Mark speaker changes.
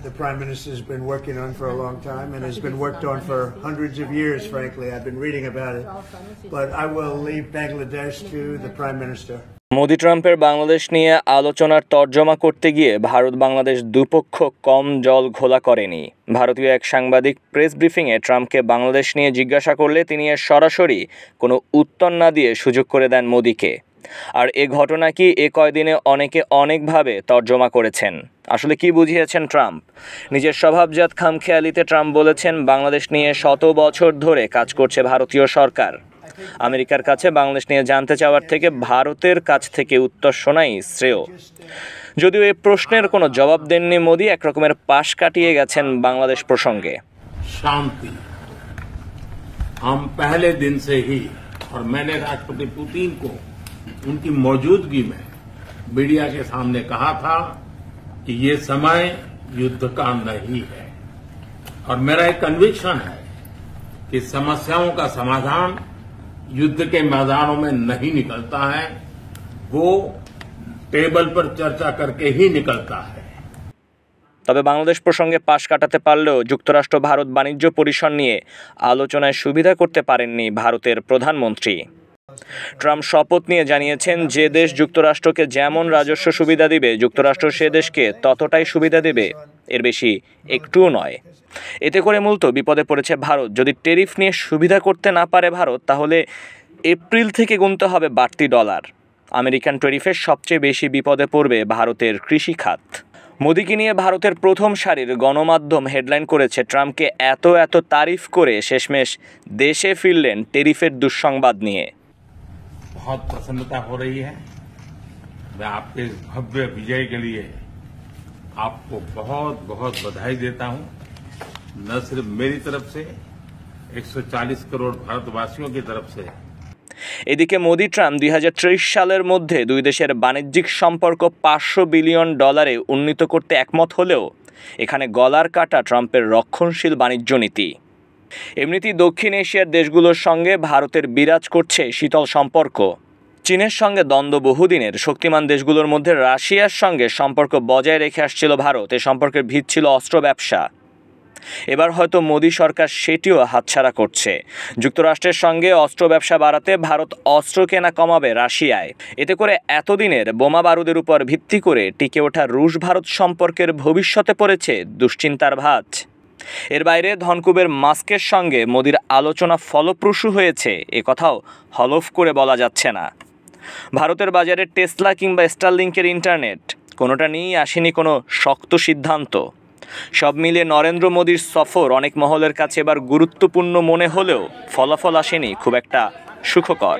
Speaker 1: the Prime Minister has been working on for a long time and has been worked on for hundreds of years, frankly. I've been reading about it. But I will leave Bangladesh to the Prime Minister.
Speaker 2: Modi ট্রাম্পের বাংলাদেশ নিয়ে আলোচনার তর্জমা করতে গিয়ে ভারত বাংলাদেশ দুপক্ষ কম জল ঘোলা করেনি। ভারতীয় এক সাংবাদিক প্রেস ব্রিফিংয়ে ট্রাম্পকে বাংলাদেশ নিয়ে জিজ্ঞাসা করলে তিনি এর সরাসরি কোনো উত্তর না দিয়ে সুযোগ করে দেন মোদিকে। আর এ ঘটনা কি এ কয়দিনে অনেকে অনেকভাবে তর্জমা করেছেন। আসলে কি বুঝিয়েছেন ট্রাম্প? নিজের স্বভাবজাত খামখেয়ালিতে ট্রাম্প বলেছেন বাংলাদেশ নিয়ে শত বছর ধরে কাজ করছে ভারতীয় সরকার। আমেরিকার কাছে বাংলাদেশ নিয়ে জানতে চাওয়ার থেকে ভারতের কাছ থেকে উত্তর শোনাই শ্রেয়। যদিও এই প্রশ্নের কোনো জবাব দেননি মোদি, একরকমের পাশ কাটিয়ে গেছেন বাংলাদেশ প্রসঙ্গে।
Speaker 3: शांति हम पहले दिन से ही, और मैंने राष्ट्रपति पुतिन को उनकी मौजूदगी में मीडिया के सामने कहा था कि ये समय युद्ध का नहीं है, और मेरा एक कन्विक्शन है कि समस्याओं का समाधान युद्ध के मैदानों में नहीं निकलता है, वो टेबल पर चर्चा करके ही निकलता है।
Speaker 2: তবে বাংলাদেশ প্রসঙ্গে পাশ কাটাতে পারলেও যুক্তরাষ্ট্র ভারত বাণিজ্য পরিসর নিয়ে আলোচনায় সুবিধা করতে পারেননি ভারতের প্রধানমন্ত্রী। ট্রাম্প শপথ নিয়ে জানিয়েছেন যে দেশ যুক্তরাষ্ট্রকে যেমন রাজস্ব সুবিধা দিবে যুক্তরাষ্ট্র সে দেশকে ততটাই সুবিধা দেবে, এর বেশি একটুও নয়। এতে করে মূলত বিপদে পড়েছে ভারত। যদি ট্যারিফ নিয়ে সুবিধা করতে না পারে ভারত, তাহলে এপ্রিল থেকে গুনতে হবে বাড়তি ডলার। আমেরিকান ট্যারিফের সবচেয়ে বেশি বিপদে পড়বে ভারতের কৃষি খাত। মোদিকে নিয়ে ভারতের প্রথম সারির গণমাধ্যম হেডলাইন করেছে ট্রাম্পকে এত এত তারিফ করে শেষমেশ দেশে ফিরলেন ট্যারিফের দুঃসংবাদ নিয়ে।
Speaker 3: बहुत प्रसन्नता हो रही है। मैं आपके इस भव्य विजय के लिए आपको बहुत बहुत बधाई देता हूं, न सिर्फ मेरी तरफ से, 140 करोड़ भारतवासियों की तरफ से।
Speaker 2: এদিকে মোদি ট্রাম্প 2023 সালের মধ্যে দুই দেশের বাণিজ্যিক সম্পর্ক $500 বিলিয়ন উন্নীত করতে একমত হলেও এখানে গলার কাটা ট্রাম্পের রক্ষণশীল বাণিজ্য নীতি। এমনিতেই দক্ষিণ এশিয়ার দেশগুলোর সঙ্গে ভারতের বিরাজ করছে শীতল সম্পর্ক। চীনের সঙ্গে দ্বন্দ্ব বহুদিনের। শক্তিমান দেশগুলোর মধ্যে রাশিয়ার সঙ্গে সম্পর্ক বজায় রেখে আসছিল ভারত। এ সম্পর্কের ভিত ছিল অস্ত্র ব্যবসা। এবার হয়তো মোদি সরকার সেটিও হাতছাড়া করছে। যুক্তরাষ্ট্রের সঙ্গে অস্ত্র ব্যবসা বাড়াতে ভারত অস্ত্র কেনা কমাবে রাশিয়ায়। এতে করে এতদিনের বোমা বারুদের উপর ভিত্তি করে টিকে ওঠা রুশ ভারত সম্পর্কের ভবিষ্যতে পড়েছে দুশ্চিন্তার ভাঁজ। এর বাইরে ধনকুবের মাস্কের সঙ্গে মোদির আলোচনা ফলপ্রসূ হয়েছে এ কথাও হলফ করে বলা যাচ্ছে না। ভারতের বাজারে টেসলা কিংবা স্টারলিংকের ইন্টারনেট কোনোটা নিয়েই আসেনি কোনো শক্ত সিদ্ধান্ত। সব মিলিয়ে নরেন্দ্র মোদির সফর অনেক মহলের কাছে এবার গুরুত্বপূর্ণ মনে হলেও ফলাফল আসেনি খুব একটা সুখকর।